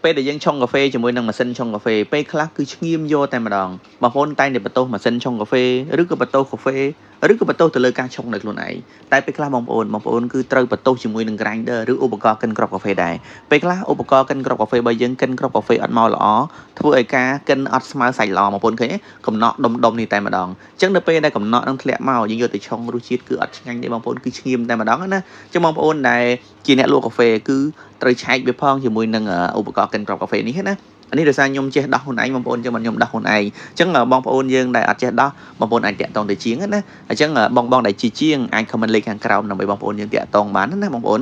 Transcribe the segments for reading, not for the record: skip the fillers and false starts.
ពេលដែលយើងឆុងកាហ្វេជាមួយនឹងម៉ាស៊ីនឆុងកាហ្វេពេលខ្លះគឺឈ្ងៀមយកតែម្ដងបងប្អូនតែងតែបន្ទោសម៉ាស៊ីនឆុងកាហ្វេឬក៏បន្ទោសកាហ្វេឬក៏បន្ទោសទៅលើការឆុងដោយខ្លួនឯងតែពេលខ្លះបងប្អូនគឺត្រូវបន្ទោសជាមួយនឹង grinder ឬឧបករណ៍កិនគ្រាប់កាហ្វេដែរពេលខ្លះឧបករណ៍កិនគ្រាប់កាហ្វេបើយើងកិនគ្រាប់កាហ្វេអត់មកល្អធ្វើឲ្យការកិនអត់ស្មើសាច់ល្អបងប្អូនឃើញទេកំណក់ដុំនេះតែម្ដងអញ្ចឹងនៅពេលដែលកំណក់នឹងធ្លាក់មកយើងយកទៅឆុងរសជាតិគឺអត់ឆ្ងាញ់ទេបងប្អូនគឺឈ្ងៀមតែម្ដងណាអញ្ចឹងបងប្អូនដែលជាអ្នកលក់កាហ្វេគឺត្រូវឆែកវាផងជាមួយនឹងឧបករណ៍កិនគ្រាប់កាហ្វេនេះណានេះដោយសារខ្ញុំចេះដោះខ្លួនឯងបងប្អូនអញ្ចឹងខ្ញុំដោះខ្លួនឯងអញ្ចឹងបងប្អូនយើងដែលអត់ចេះដោះបងប្អូនអាចតាក់ទងទៅជាងណាអញ្ចឹងបងដែលជាជាងអាច comment លេខខាងក្រោមដើម្បីបងប្អូនយើងតាក់ទងបានណាបងប្អូន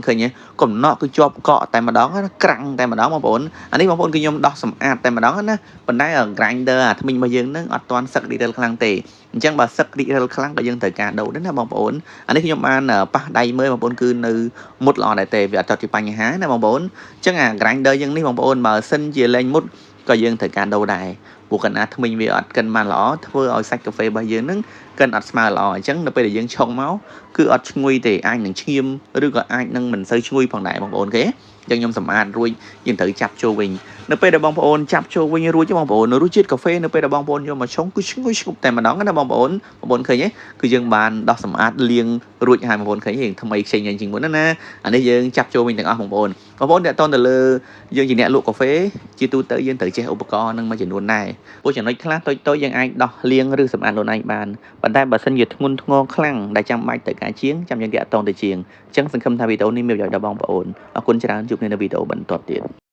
ឃើញទេកំណក់គឺជាប់កក់តែម្ដងក្រាំងតែម្ដងបងប្អូនអានេះបងប្អូនគឺខ្ញុំដោះសម្អាតតែម្ដងណាប៉ុន្តែ grinder អាថ្មីរបស់យើងនឹងអត់ទាន់សឹក detail ខ្លាំងទេអញ្ចឹងបើសឹក detail ខ្លាំងក៏យើងត្រូវការដូរដែរណាបងប្អូនអានេះខ្ញុំបានប៉ះដៃមើលបងប្អូនគឺនៅមុតល្អដែរទេវាអត់ទាន់ជាបញ្ហាណាបងប្អូនអញ្ចឹងអា grinder យើងនេះបងប្អូនបើសិនជាលេងមុតក៏យើងត្រូវការដូរដែរព្រោះកណ្ណាថ្មីវាអត់កិនបានល្អធ្វើឲ្យសាច់កាហ្វេរបស់យើងនឹងកិនអត់ស្មើល្អអញ្ចឹងនៅពេលដែលយើងឆុងមកគឺអត់ឈ្ងុយទេអាចនឹងឈាមឬក៏អាចនឹងមិនសូវឈ្ងុយផងដែរបងប្អូនគេអញ្ចឹងខ្ញុំសម្អាតរួចយើងត្រូវចាប់ចូលវិញនៅពេលដែលបងប្អូនចាប់ចូលវិញរួចបងប្អូនរសជាតិកាហ្វេនៅពេលដែលបងប្អូនយកមកឆុងគឺឈ្ងុយឈ្ងប់តែម្ដងណាបងប្អូនឃើញទេគឺយើងបានដោះសម្អាតលាងរួចហើយបងប្អូនឃើញយើងថ្មីខ្ចីជាងមុនណាអានេះយើងចាប់ចូលវិញទាំងអស់បងប្អូនតាក់ទងទៅលើយើងជាអ្នកលក់កាហ្វេជាទូទៅយើងត្រូវចេះឧបករណ៍នឹងមួយចំនួនដែរព្រោះចំណុចខ្លះតូចៗយើងអាចដោះលាងឬសម្អាតខ្លួនឯងបានប៉ុន្តែបើសិនជាធ្ងន់ធ្ងរខ្លាំងដែលចាំបាច់ទៅការជាងចាំយើងតាក់ទងទៅជាងអញ្ចឹងសង្ឃឹមថាវីដេអូនេះមានប្រយោជន៍ដល់បងប្អូនអរគុណច្រើនជួបគ្នានៅវីដេអូបន្តទៀត